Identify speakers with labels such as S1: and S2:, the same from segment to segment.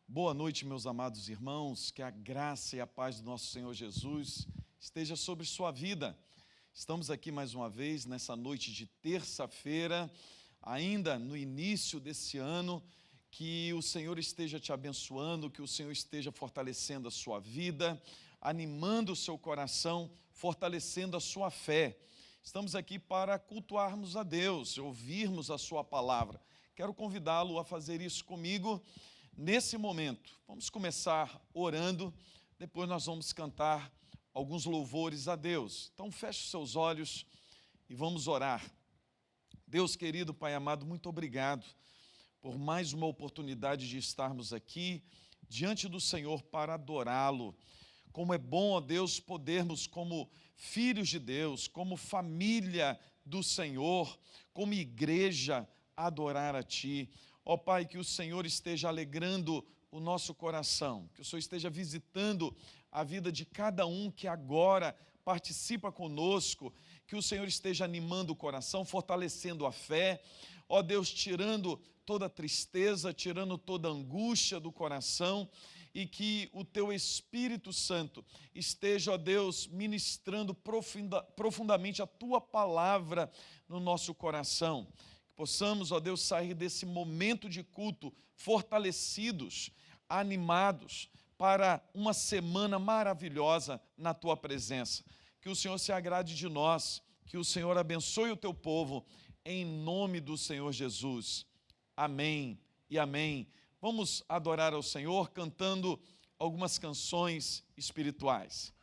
S1: Boa noite, meus amados irmãos, que a graça e a paz do nosso Senhor Jesus esteja sobre sua vida. Estamos aqui mais uma vez nessa noite de terça-feira, ainda no início desse ano. Que o Senhor esteja te abençoando, que o Senhor esteja fortalecendo a sua vida, animando o seu coração, fortalecendo a sua fé. Estamos aqui para cultuarmos a Deus, ouvirmos a sua palavra. Quero convidá-lo a fazer isso comigo nesse momento. Vamos começar orando, depois nós vamos cantar alguns louvores a Deus. Então feche os seus olhos e vamos orar. Deus querido, Pai amado, muito obrigado por mais uma oportunidade de estarmos aqui diante do Senhor para adorá-lo. Como é bom, ó Deus, podermos, como filhos de Deus, como família do Senhor, como igreja, adorar a Ti. Ó Pai, que o Senhor esteja alegrando o nosso coração, que o Senhor esteja visitando a vida de cada um que agora participa conosco, que o Senhor esteja animando o coração, fortalecendo a fé, ó Deus, tirando toda tristeza, tirando toda angústia do coração, e que o Teu Espírito Santo esteja, ó Deus, ministrando profundamente a Tua palavra no nosso coração. Que possamos, ó Deus, sair desse momento de culto fortalecidos, animados, para uma semana maravilhosa na Tua presença. Que o Senhor se agrade de nós, que o Senhor abençoe o Teu povo, em nome do Senhor Jesus. Amém e amém. Vamos adorar ao Senhor cantando algumas canções espirituais.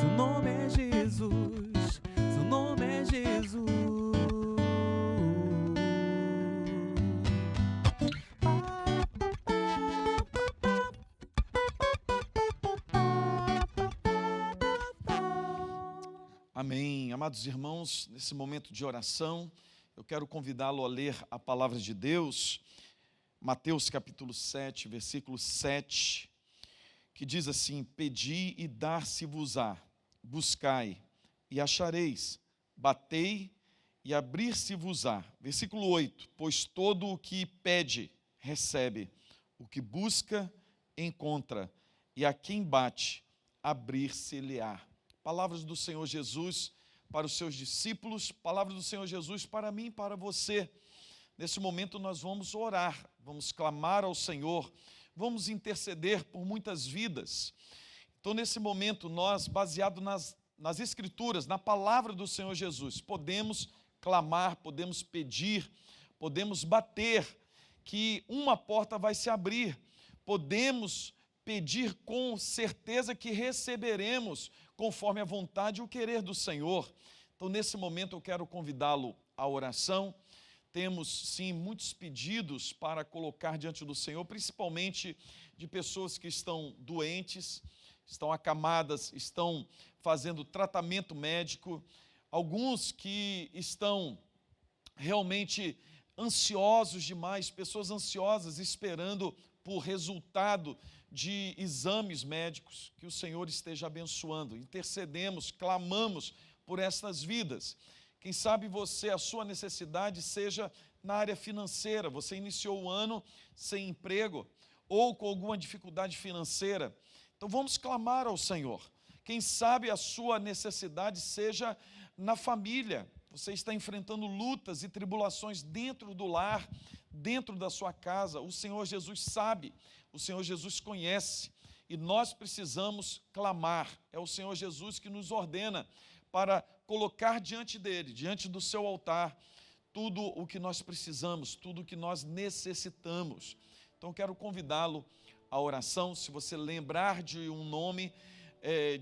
S2: Seu nome
S1: Amém. Amados irmãos, nesse momento de oração, eu quero convidá-lo a ler a palavra de Deus, Mateus capítulo 7, versículo 7, que diz assim: Pedi e dar-se-vos-á, buscai e achareis, batei e abrir-se-vos-á. Versículo 8, pois todo o que pede, recebe, o que busca, encontra, e a quem bate, abrir-se-lhe-á. Palavras do Senhor Jesus para os seus discípulos, palavras do Senhor Jesus para mim e para você. Nesse momento nós vamos orar, vamos clamar ao Senhor, vamos interceder por muitas vidas. Então nesse momento nós, baseado nas Escrituras, na palavra do Senhor Jesus, podemos clamar, podemos pedir, podemos bater, que uma porta vai se abrir, podemos pedir com certeza que receberemos conforme a vontade e o querer do Senhor. Então, nesse momento, eu quero convidá-lo à oração. Temos, sim, muitos pedidos para colocar diante do Senhor, principalmente de pessoas que estão doentes, estão acamadas, estão fazendo tratamento médico, alguns que estão realmente ansiosos demais, pessoas ansiosas esperando por resultado de exames médicos. Que o Senhor esteja abençoando. Intercedemos, clamamos por estas vidas. Quem sabe você, a sua necessidade seja na área financeira. Você iniciou o ano sem emprego ou com alguma dificuldade financeira. Então vamos clamar ao Senhor. Quem sabe a sua necessidade seja na família. Você está enfrentando lutas e tribulações dentro do lar, dentro da sua casa. O Senhor Jesus sabe, o Senhor Jesus conhece e nós precisamos clamar. É o Senhor Jesus que nos ordena para colocar diante dele, diante do seu altar, tudo o que nós precisamos, tudo o que nós necessitamos. Então quero convidá-lo à oração. Se você lembrar de um nome,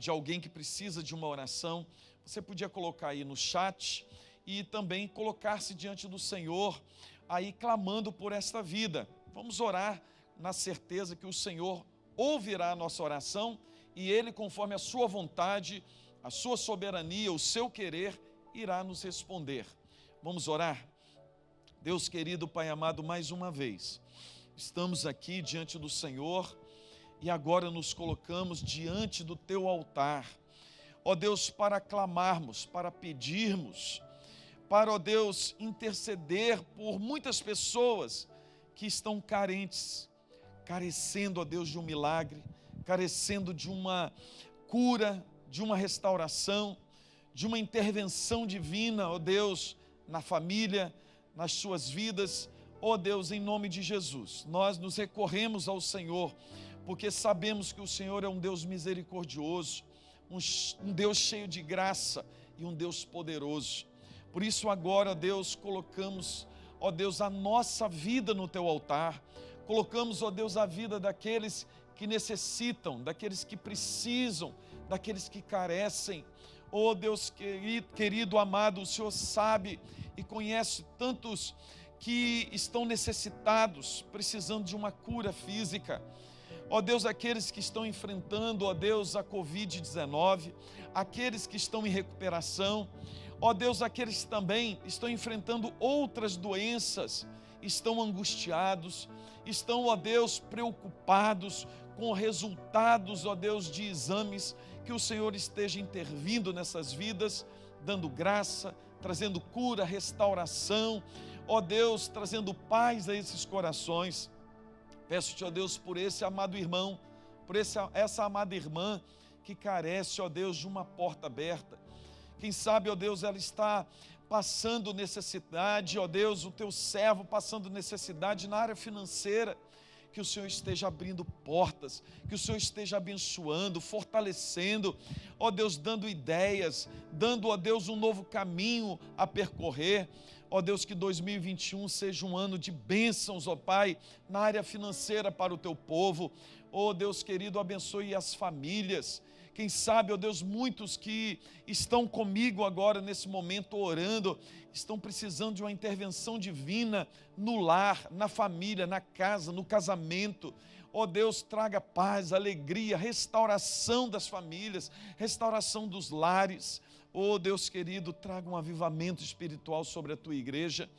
S1: de alguém que precisa de uma oração, você podia colocar aí no chat e também colocar-se diante do Senhor, aí clamando por esta vida. Vamos orar na certeza que o Senhor ouvirá a nossa oração e Ele, conforme a sua vontade, a sua soberania, o seu querer, irá nos responder. Vamos orar? Deus querido, Pai amado, mais uma vez, estamos aqui diante do Senhor e agora nos colocamos diante do Teu altar. Ó Deus, para clamarmos, para pedirmos, para, ó Deus, interceder por muitas pessoas que estão carentes, carecendo, ó Deus, de um milagre, carecendo de uma cura, de uma restauração, de uma intervenção divina, ó Deus, na família, nas suas vidas. Ó Deus, em nome de Jesus, nós nos recorremos ao Senhor, porque sabemos que o Senhor é um Deus misericordioso, um Deus cheio de graça e um Deus poderoso. Por isso agora, Deus, colocamos, ó Deus, a nossa vida no Teu altar, colocamos, ó Deus, a vida daqueles que necessitam, daqueles que precisam, daqueles que carecem. Ó Deus querido, amado, o Senhor sabe e conhece tantos que estão necessitados, precisando de uma cura física. Ó Deus, aqueles que estão enfrentando, ó Deus, a Covid-19, aqueles que estão em recuperação, ó Deus, aqueles que também estão enfrentando outras doenças, estão angustiados, estão, ó Deus, preocupados com resultados, ó Deus, de exames, que o Senhor esteja intervindo nessas vidas, dando graça, trazendo cura, restauração, ó Deus, trazendo paz a esses corações. Peço-te, ó Deus, por esse amado irmão, por essa amada irmã que carece, ó Deus, de uma porta aberta. Quem sabe, ó Deus, ela está passando necessidade, ó Deus, o teu servo passando necessidade na área financeira. Que o Senhor esteja abrindo portas, que o Senhor esteja abençoando, fortalecendo, ó Deus, dando ideias, dando, ó Deus, um novo caminho a percorrer. Ó Deus, que 2021 seja um ano de bênçãos, ó Pai, na área financeira para o Teu povo. Ó Deus querido, abençoe as famílias. Quem sabe, ó Deus, muitos que estão comigo agora nesse momento orando, estão precisando de uma intervenção divina no lar, na família, na casa, no casamento. ó Deus, traga paz, alegria, restauração das famílias, restauração dos lares. Ó Deus querido, traga um avivamento espiritual sobre a tua igreja,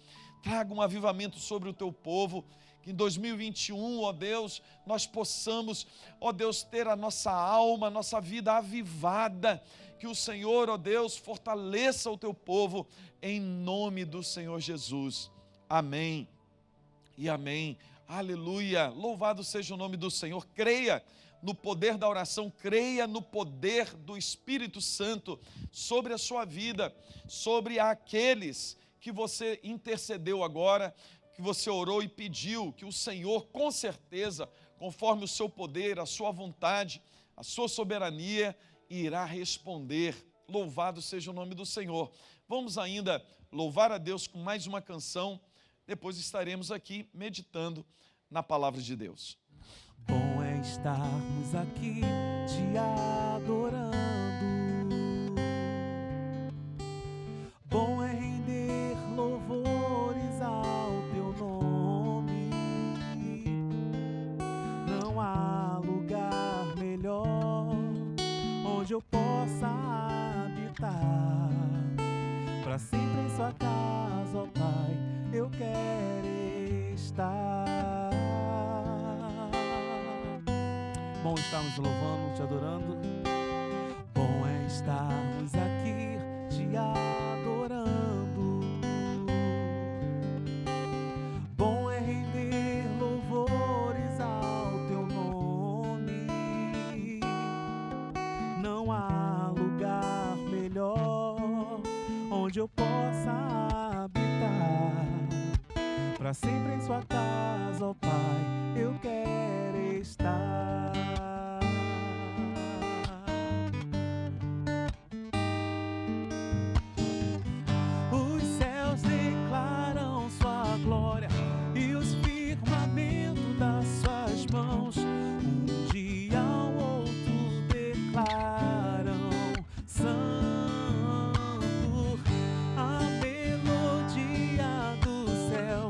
S1: traga um avivamento sobre o teu povo, que em 2021, ó Deus, nós possamos, ó Deus, ter a nossa alma, a nossa vida avivada, que o Senhor, ó Deus, fortaleça o teu povo, em nome do Senhor Jesus. Amém e amém. Aleluia, louvado seja o nome do Senhor. Creia no poder da oração, creia no poder do Espírito Santo sobre a sua vida, sobre aqueles que você intercedeu agora, que você orou e pediu, que o Senhor, com certeza, conforme o seu poder, a sua vontade, a sua soberania, irá responder. Louvado seja o nome do Senhor. Vamos ainda louvar a Deus com mais uma canção, depois estaremos aqui meditando na palavra de Deus.
S2: Bom é estarmos aqui te adorando, bom é render louvores ao teu nome. Não há lugar melhor onde eu possa habitar, para sempre em sua casa, ó Pai, eu quero estar. Bom estarmos louvando, te adorando. Bom é estarmos aqui te adorando, bom é render louvores ao teu nome. Não há lugar melhor onde eu possa habitar, para sempre em sua casa, ó Pai, eu quero estar. Os céus declaram sua glória e os firmamentos das suas mãos, um dia ao outro declaram santo. A melodia do céu,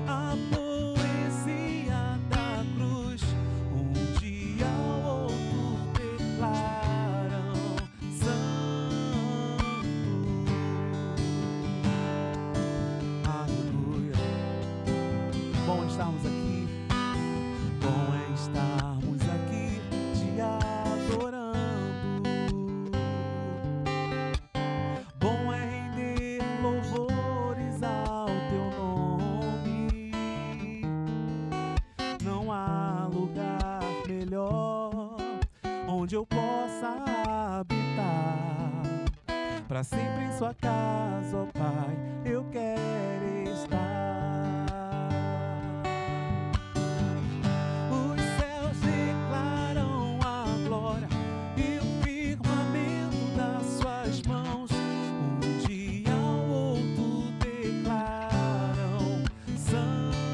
S2: a poesia da cruz, um dia ao outro declaram santo. Aleluia. Bom estarmos aqui, bom é estarmos aqui te adorando, bom é render louvores ao teu nome. Não há lugar melhor onde eu possa habitar, para sempre em sua casa, ó Pai, eu quero estar. Os céus declaram a glória e o firmamento das suas mãos, um dia ao outro declaram santo.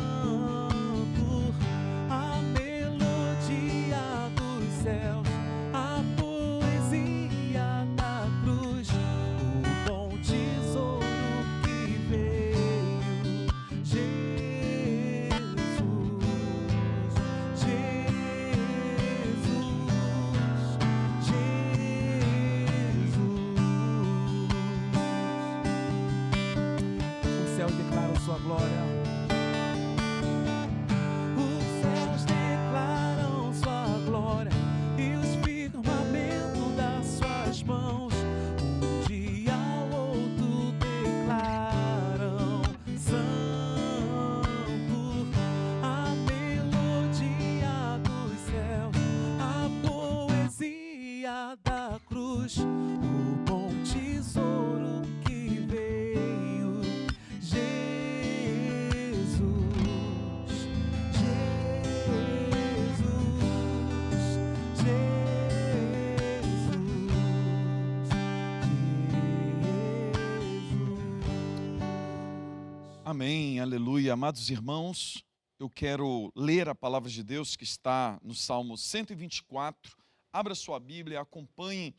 S2: A melodia dos céus, a poesia da cruz, o bom tesouro que veio, Jesus, Jesus. Os céus declaram sua glória. Os céus declaram sua glória e os firmamentos das suas mãos, um dia ao outro declaram santo. A melodia dos céus, a poesia da cruz, o bom tesouro que veio, Jesus,
S1: Amém, aleluia. Amados irmãos, eu quero ler a palavra de Deus que está no Salmo 124. Abra sua Bíblia, acompanhe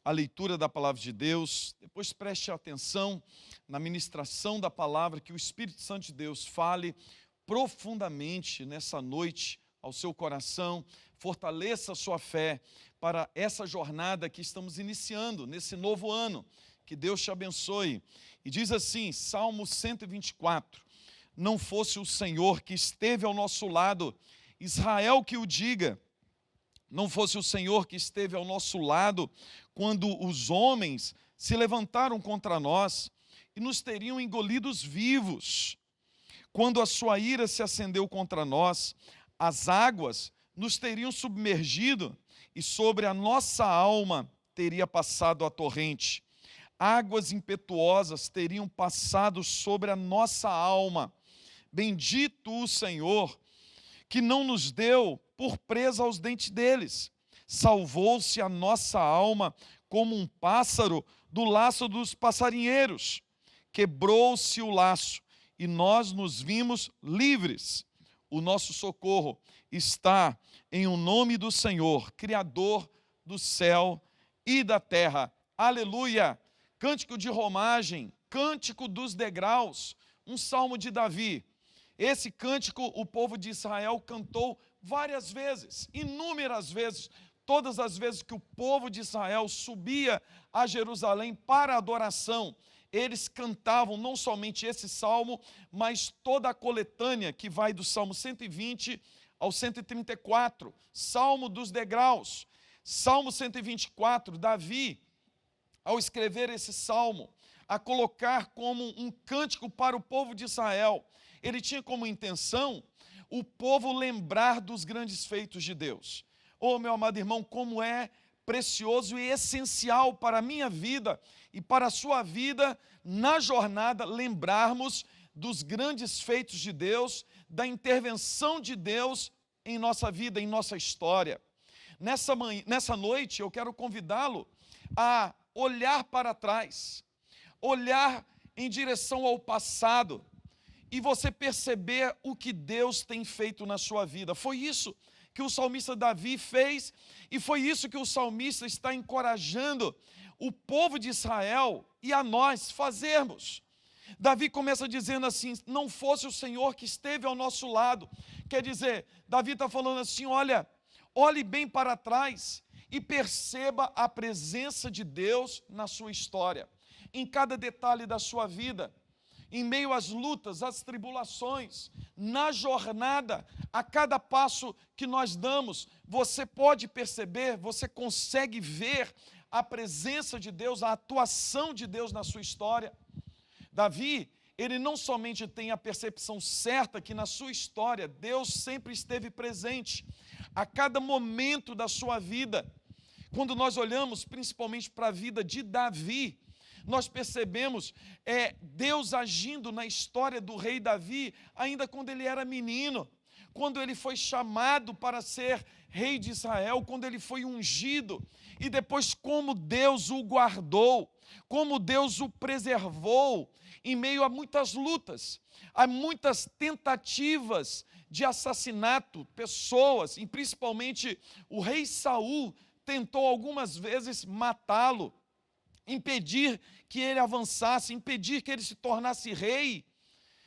S1: a leitura da palavra de Deus. Depois preste atenção na ministração da palavra, que o Espírito Santo de Deus fale profundamente nessa noite ao seu coração, fortaleça a sua fé para essa jornada que estamos iniciando nesse novo ano. Que Deus te abençoe. E diz assim, Salmo 124, não fosse o Senhor que esteve ao nosso lado, Israel que o diga, não fosse o Senhor que esteve ao nosso lado, quando os homens se levantaram contra nós e nos teriam engolidos vivos. Quando a sua ira se acendeu contra nós, as águas nos teriam submergido e sobre a nossa alma teria passado a torrente. Águas impetuosas teriam passado sobre a nossa alma. Bendito o Senhor, que não nos deu por presa aos dentes deles. Salvou-se a nossa alma como um pássaro do laço dos passarinheiros. Quebrou-se o laço e nós nos vimos livres. O nosso socorro está em o nome do Senhor, Criador do céu e da terra. Aleluia! Cântico de romagem, cântico dos degraus, um salmo de Davi. Esse cântico o povo de Israel cantou várias vezes, inúmeras vezes, todas as vezes que o povo de Israel subia a Jerusalém para adoração, eles cantavam não somente esse salmo, mas toda a coletânea que vai do Salmo 120 ao 134, Salmo dos degraus. Salmo 124, Davi, ao escrever esse salmo, a colocar como um cântico para o povo de Israel, ele tinha como intenção o povo lembrar dos grandes feitos de Deus. Oh, meu amado irmão, como é precioso e essencial para a minha vida e para a sua vida, na jornada, lembrarmos dos grandes feitos de Deus, da intervenção de Deus em nossa vida, em nossa história. Nessa noite, eu quero convidá-lo a olhar para trás, olhar em direção ao passado e você perceber o que Deus tem feito na sua vida. Foi isso que o salmista Davi fez e foi isso que o salmista está encorajando o povo de Israel e a nós fazermos. Davi começa dizendo assim, não fosse o Senhor que esteve ao nosso lado. Quer dizer, Davi está falando assim, olha, olhe bem para trás e perceba a presença de Deus na sua história, em cada detalhe da sua vida, em meio às lutas, às tribulações, na jornada, a cada passo que nós damos, você pode perceber, você consegue ver a presença de Deus, a atuação de Deus na sua história. Davi, ele não somente tem a percepção certa que na sua história Deus sempre esteve presente, a cada momento da sua vida. Quando nós olhamos principalmente para a vida de Davi, nós percebemos Deus agindo na história do rei Davi, ainda quando ele era menino, quando ele foi chamado para ser rei de Israel, quando ele foi ungido, e depois como Deus o guardou, como Deus o preservou, em meio a muitas lutas, a muitas tentativas de assassinato, pessoas, e principalmente o rei Saul tentou algumas vezes matá-lo, impedir que ele avançasse, impedir que ele se tornasse rei.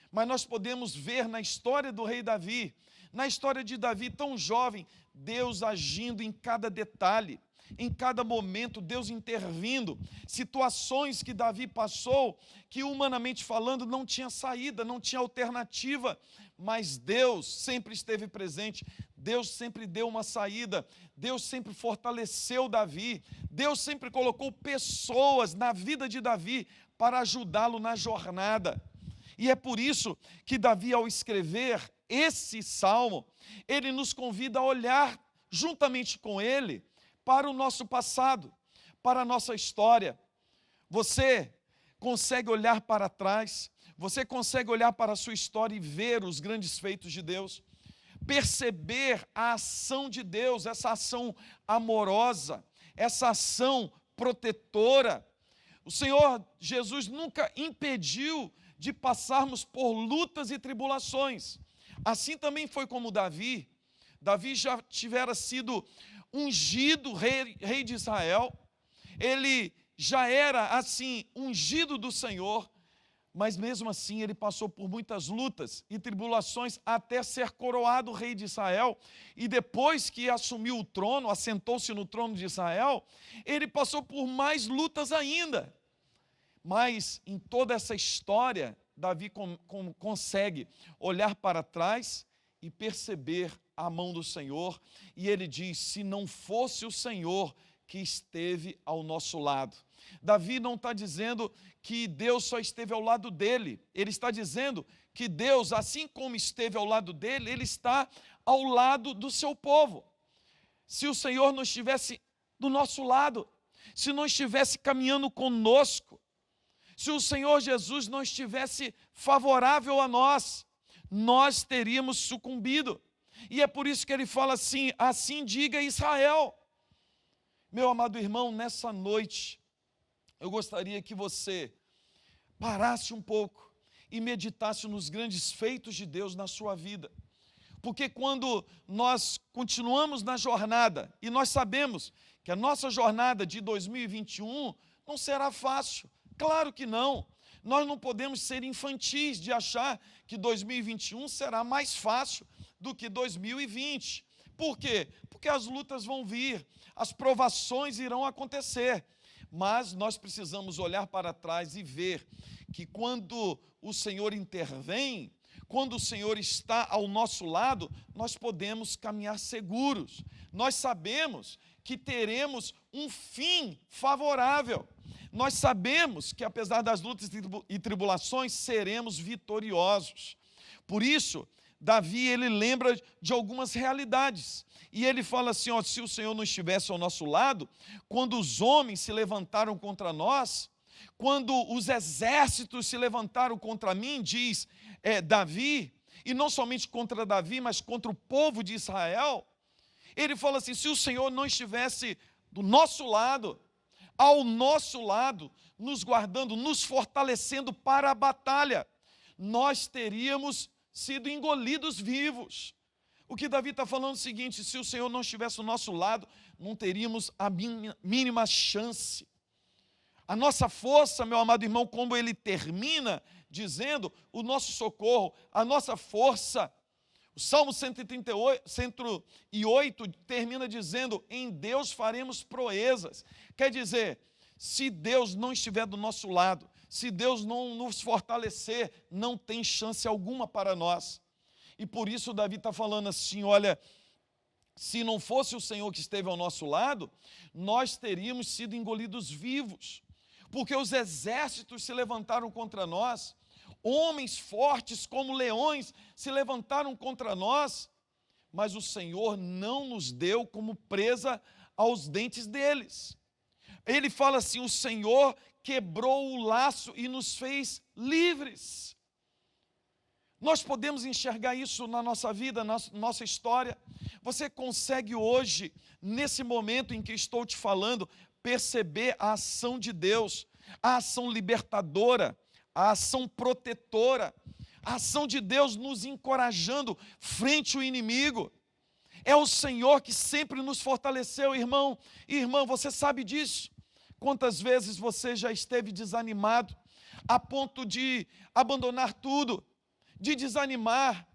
S1: Mas nós podemos ver na história do rei Davi, na história de Davi tão jovem, Deus agindo em cada detalhe, em cada momento, Deus intervindo, situações que Davi passou, que humanamente falando não tinha saída, não tinha alternativa, mas Deus sempre esteve presente, Deus sempre deu uma saída, Deus sempre fortaleceu Davi, Deus sempre colocou pessoas na vida de Davi para ajudá-lo na jornada. E é por isso que Davi, ao escrever esse salmo, ele nos convida a olhar juntamente com ele para o nosso passado, para a nossa história. Você consegue olhar para trás, você consegue olhar para a sua história e ver os grandes feitos de Deus, perceber a ação de Deus, essa ação amorosa, essa ação protetora. O Senhor Jesus nunca impediu de passarmos por lutas e tribulações. Assim também foi como Davi. Davi já tivera sido ungido rei de Israel, ele já era assim ungido do Senhor, Mas mesmo assim ele passou por muitas lutas e tribulações até ser coroado rei de Israel. E depois que assumiu o trono, assentou-se no trono de Israel, ele passou por mais lutas ainda. Mas em toda essa história, Davi consegue olhar para trás e perceber a mão do Senhor. E ele diz, se não fosse o Senhor que esteve ao nosso lado. Davi não está dizendo que Deus só esteve ao lado dele. Ele está dizendo que Deus, assim como esteve ao lado dele, ele está ao lado do seu povo. Se o Senhor não estivesse do nosso lado, se não estivesse caminhando conosco, se o Senhor Jesus não estivesse favorável a nós, nós teríamos sucumbido. E é por isso que ele fala assim, assim diga Israel. Meu amado irmão, nessa noite, eu gostaria que você parasse um pouco e meditasse nos grandes feitos de Deus na sua vida. Porque quando nós continuamos na jornada, e nós sabemos que a nossa jornada de 2021 não será fácil, claro que não. Nós não podemos ser infantis de achar que 2021 será mais fácil do que 2020. Por quê? Porque as lutas vão vir, as provações irão acontecer. Mas nós precisamos olhar para trás e ver que quando o Senhor intervém, quando o Senhor está ao nosso lado, nós podemos caminhar seguros. Nós sabemos que teremos um fim favorável. Nós sabemos que apesar das lutas e tribulações, seremos vitoriosos. Por isso, Davi, ele lembra de algumas realidades. E ele fala assim, ó, se o Senhor não estivesse ao nosso lado, quando os homens se levantaram contra nós, quando os exércitos se levantaram contra mim, diz Davi, e não somente contra Davi, mas contra o povo de Israel, ele fala assim, se o Senhor não estivesse do nosso lado, ao nosso lado, nos guardando, nos fortalecendo para a batalha, nós teríamos sido engolidos vivos. O que Davi está falando é o seguinte, se o Senhor não estivesse ao nosso lado, não teríamos a mínima chance. A nossa força, meu amado irmão, como ele termina dizendo, o nosso socorro, a nossa força. O Salmo 108 termina dizendo, em Deus faremos proezas. Quer dizer, se Deus não estiver do nosso lado, se Deus não nos fortalecer, não tem chance alguma para nós. E por isso Davi está falando assim, olha, se não fosse o Senhor que esteve ao nosso lado, nós teríamos sido engolidos vivos, porque os exércitos se levantaram contra nós, homens fortes como leões se levantaram contra nós, mas o Senhor não nos deu como presa aos dentes deles. Ele fala assim, o Senhor quebrou o laço e nos fez livres. Nós podemos enxergar isso na nossa vida, na nossa história. Você consegue hoje, nesse momento em que estou te falando, perceber a ação de Deus, a ação libertadora, a ação protetora, a ação de Deus nos encorajando frente ao inimigo. É o Senhor que sempre nos fortaleceu, irmão. Irmã, você sabe disso? Quantas vezes você já esteve desanimado, a ponto de abandonar tudo, de desanimar,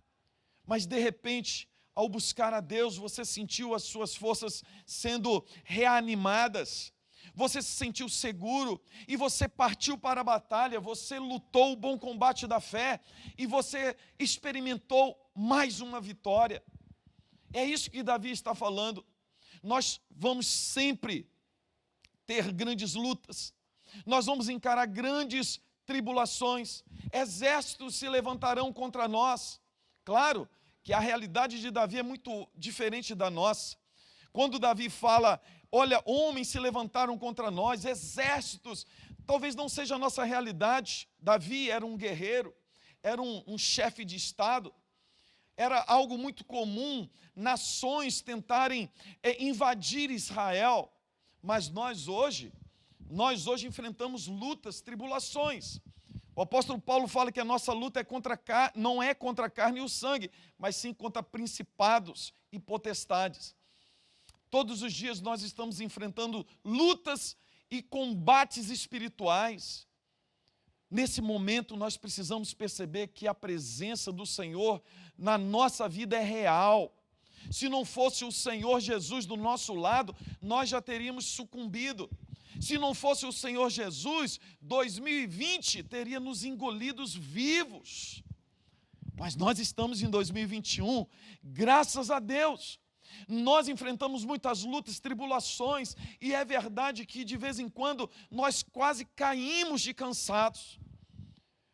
S1: mas de repente, ao buscar a Deus, você sentiu as suas forças sendo reanimadas, você se sentiu seguro e você partiu para a batalha, você lutou o bom combate da fé e você experimentou mais uma vitória. É isso que Davi está falando. Nós vamos sempre ter grandes lutas, nós vamos encarar grandes tribulações, exércitos se levantarão contra nós. Claro que a realidade de Davi é muito diferente da nossa. Quando Davi fala, olha, homens se levantaram contra nós, exércitos, talvez não seja a nossa realidade. Davi era um guerreiro, era um chefe de estado, era algo muito comum, nações tentarem invadir Israel, mas nós hoje enfrentamos lutas, tribulações. O apóstolo Paulo fala que a nossa luta não é contra a carne e o sangue, mas sim contra principados e potestades. Todos os dias nós estamos enfrentando lutas e combates espirituais. Nesse momento, nós precisamos perceber que a presença do Senhor na nossa vida é real. Se não fosse o Senhor Jesus do nosso lado, nós já teríamos sucumbido. Se não fosse o Senhor Jesus, 2020 teria nos engolidos vivos. Mas nós estamos em 2021, graças a Deus. Nós enfrentamos muitas lutas, tribulações, e é verdade que de vez em quando nós quase caímos de cansados.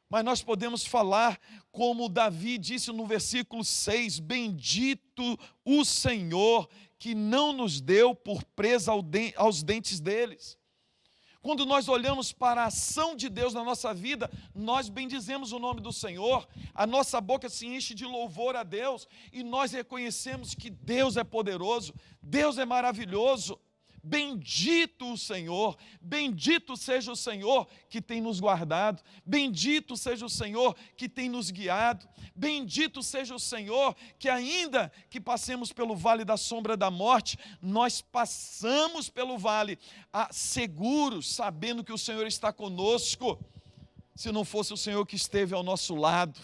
S1: Mas nós podemos falar como Davi disse no versículo 6, bendito o Senhor que não nos deu por presa aos dentes deles. Quando nós olhamos para a ação de Deus na nossa vida, nós bendizemos o nome do Senhor, a nossa boca se enche de louvor a Deus e nós reconhecemos que Deus é poderoso, Deus é maravilhoso. Bendito o Senhor, bendito seja o Senhor que tem nos guardado, bendito seja o Senhor que tem nos guiado, bendito seja o Senhor que ainda que passemos pelo vale da sombra da morte, nós passamos pelo vale seguros, sabendo que o Senhor está conosco. Se não fosse o Senhor que esteve ao nosso lado,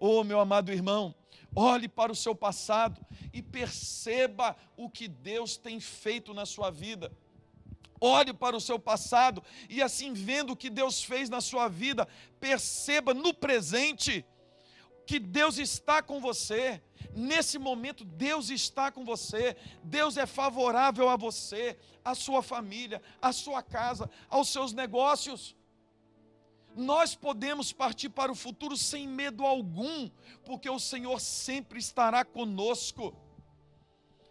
S1: oh meu amado irmão, olhe para o seu passado e perceba o que Deus tem feito na sua vida. Olhe para o seu passado e assim vendo o que Deus fez na sua vida, perceba no presente que Deus está com você. Nesse momento Deus está com você. Deus é favorável a você, a sua família, a sua casa, aos seus negócios. Nós podemos partir para o futuro sem medo algum, porque o Senhor sempre estará conosco.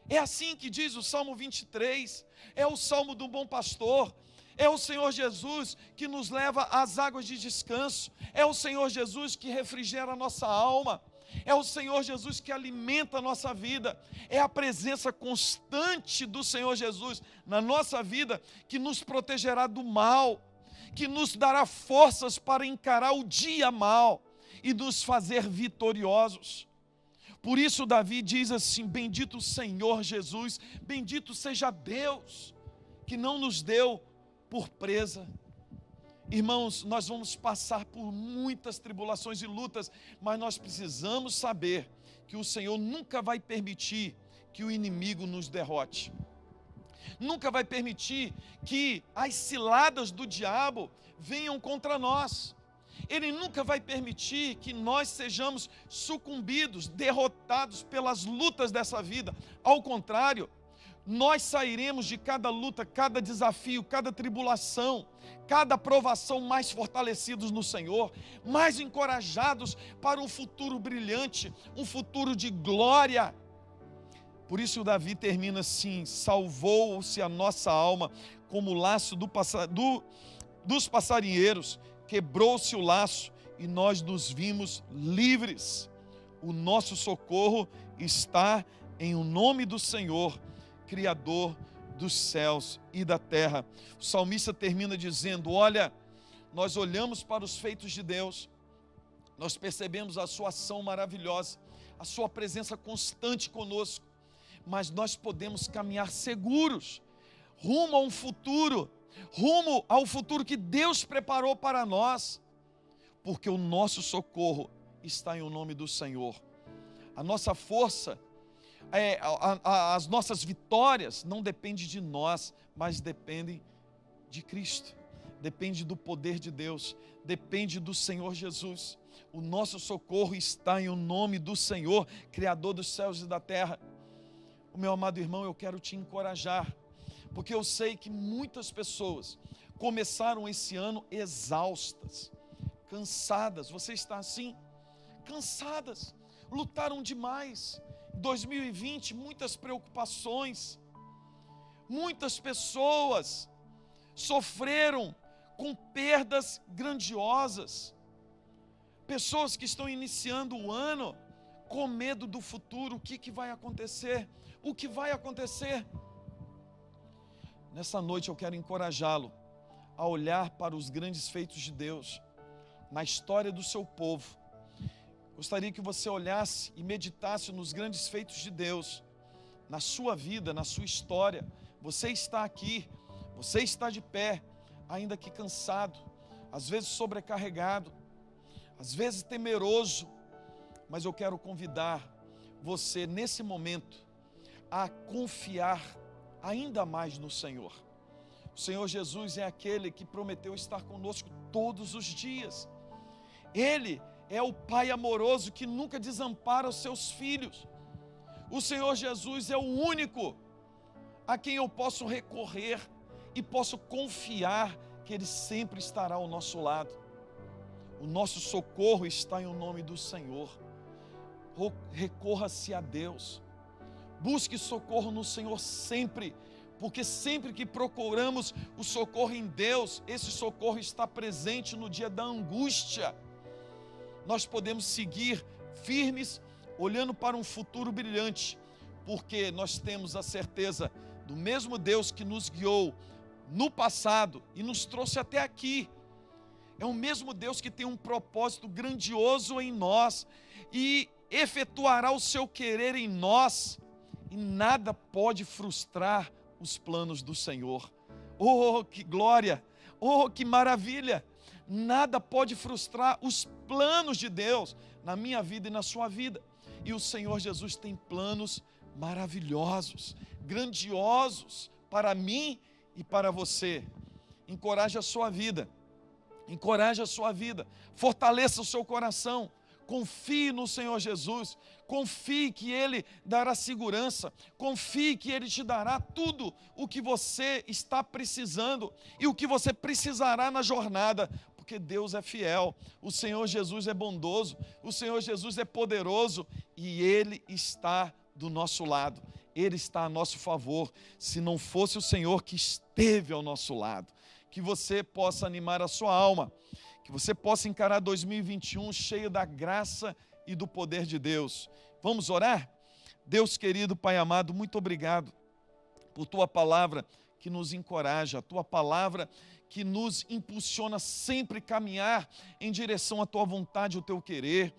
S1: É assim que diz o Salmo 23, é o Salmo do bom pastor, é o Senhor Jesus que nos leva às águas de descanso, é o Senhor Jesus que refrigera a nossa alma, é o Senhor Jesus que alimenta a nossa vida, é a presença constante do Senhor Jesus na nossa vida que nos protegerá do mal, que nos dará forças para encarar o dia mal e nos fazer vitoriosos. Por isso Davi diz assim, bendito o Senhor Jesus, bendito seja Deus, que não nos deu por presa. Irmãos, nós vamos passar por muitas tribulações e lutas, mas nós precisamos saber que o Senhor nunca vai permitir que o inimigo nos derrote. Nunca vai permitir que as ciladas do diabo venham contra nós. Ele nunca vai permitir que nós sejamos sucumbidos, derrotados pelas lutas dessa vida. Ao contrário, nós sairemos de cada luta, cada desafio, cada tribulação, cada provação mais fortalecidos no Senhor, mais encorajados para um futuro brilhante, um futuro de glória. Por isso o Davi termina assim, salvou-se a nossa alma como o laço dos passarinheiros, quebrou-se o laço e nós nos vimos livres. O nosso socorro está em o nome do Senhor, Criador dos céus e da terra. O salmista termina dizendo, olha, nós olhamos para os feitos de Deus, nós percebemos a sua ação maravilhosa, a sua presença constante conosco, mas nós podemos caminhar seguros, rumo a um futuro, rumo ao futuro que Deus preparou para nós, porque o nosso socorro está em o nome do Senhor. A nossa força, as nossas vitórias não dependem de nós, mas dependem de Cristo, depende do poder de Deus, depende do Senhor Jesus. O nosso socorro está em o nome do Senhor, Criador dos céus e da terra. O meu amado irmão, eu quero te encorajar, porque eu sei que muitas pessoas começaram esse ano exaustas, cansadas. Você está assim? Cansadas, lutaram demais. 2020, muitas preocupações, muitas pessoas sofreram com perdas grandiosas. Pessoas que estão iniciando o ano com medo do futuro, o que vai acontecer? O que vai acontecer? Nessa noite eu quero encorajá-lo a olhar para os grandes feitos de Deus na história do seu povo. Gostaria que você olhasse e meditasse nos grandes feitos de Deus na sua vida, na sua história. Você está aqui, você está de pé, ainda que cansado, às vezes sobrecarregado, às vezes temeroso, mas eu quero convidar você nesse momento a confiar ainda mais no Senhor. O Senhor Jesus é aquele que prometeu estar conosco todos os dias. Ele é o Pai amoroso que nunca desampara os seus filhos. O Senhor Jesus é o único a quem eu posso recorrer e posso confiar que Ele sempre estará ao nosso lado. O nosso socorro está em o nome do Senhor. Recorra-se a Deus. Busque socorro no Senhor sempre, porque sempre que procuramos o socorro em Deus, esse socorro está presente no dia da angústia. Nós podemos seguir firmes, olhando para um futuro brilhante, porque nós temos a certeza do mesmo Deus que nos guiou no passado e nos trouxe até aqui. É o mesmo Deus que tem um propósito grandioso em nós e efetuará o seu querer em nós, e nada pode frustrar os planos do Senhor. Oh, que glória! Oh, que maravilha! Nada pode frustrar os planos de Deus na minha vida e na sua vida. E o Senhor Jesus tem planos maravilhosos, grandiosos para mim e para você. Encoraje a sua vida. Encoraje a sua vida. Fortaleça o seu coração. Confie no Senhor Jesus. Confie que Ele dará segurança. Confie que Ele te dará tudo o que você está precisando e o que você precisará na jornada, porque Deus é fiel, o Senhor Jesus é bondoso, o Senhor Jesus é poderoso e Ele está do nosso lado, Ele está a nosso favor. Se não fosse o Senhor que esteve ao nosso lado, que você possa animar a sua alma, que você possa encarar 2021 cheio da graça e do poder de Deus. Vamos orar? Deus querido, Pai amado, muito obrigado por Tua palavra que nos encoraja, a Tua palavra que nos impulsiona sempre a caminhar em direção à Tua vontade e ao Teu querer.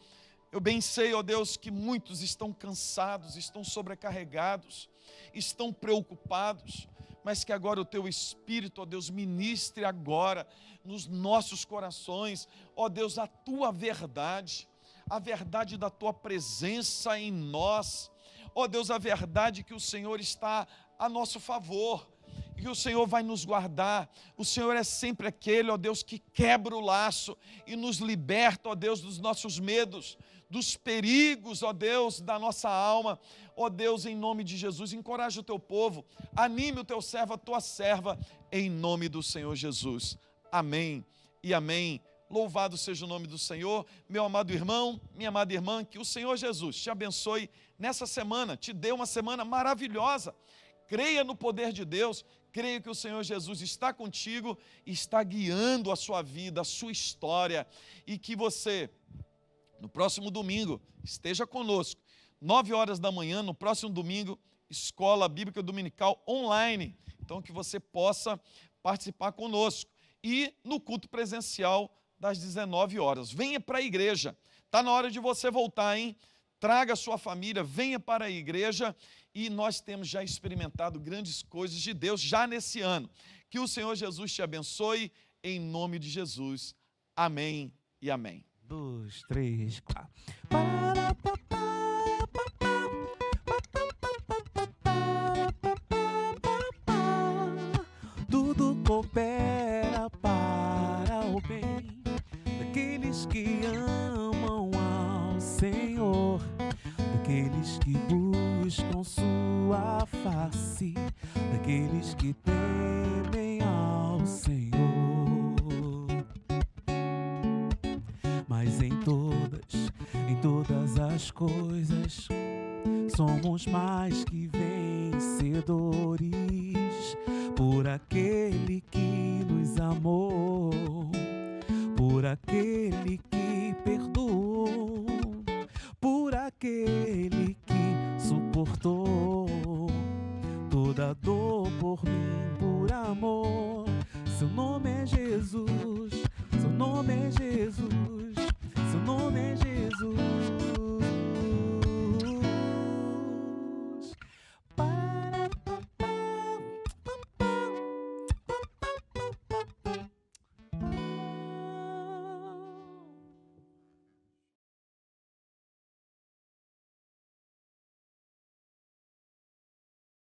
S1: Eu bem sei, ó Deus, que muitos estão cansados, estão sobrecarregados, estão preocupados, mas que agora o Teu Espírito, ó Deus, ministre agora nos nossos corações, ó Deus, a Tua verdade, a verdade da Tua presença em nós, ó Deus, a verdade que o Senhor está a nosso favor, que o Senhor vai nos guardar. O Senhor é sempre aquele, ó Deus, que quebra o laço e nos liberta, ó Deus, dos nossos medos, dos perigos, ó Deus, da nossa alma. Ó Deus, em nome de Jesus, encoraje o Teu povo, anime o Teu servo, a Tua serva, em nome do Senhor Jesus. Amém e amém. Louvado seja o nome do Senhor. Meu amado irmão, minha amada irmã, que o Senhor Jesus te abençoe nessa semana, te dê uma semana maravilhosa. Creia no poder de Deus, creia que o Senhor Jesus está contigo, está guiando a sua vida, a sua história, e que você, no próximo domingo, esteja conosco, 9 horas da manhã, no próximo domingo, Escola Bíblica Dominical online, então que você possa participar conosco, e no culto presencial das 19 horas, venha para a igreja, está na hora de você voltar, hein? Traga a sua família, venha para a igreja, e nós temos já experimentado grandes coisas de Deus já nesse ano. Que o Senhor Jesus te abençoe, em nome de Jesus. Amém e amém.
S2: 2, 3, 4. Tudo coopera para o bem daqueles que amam ao Senhor, daqueles que buscam sua face, daqueles que temem ao Senhor. Mas em todas as coisas, somos mais que vencedores, por aquele que nos amou, por aquele que perdoou, por aquele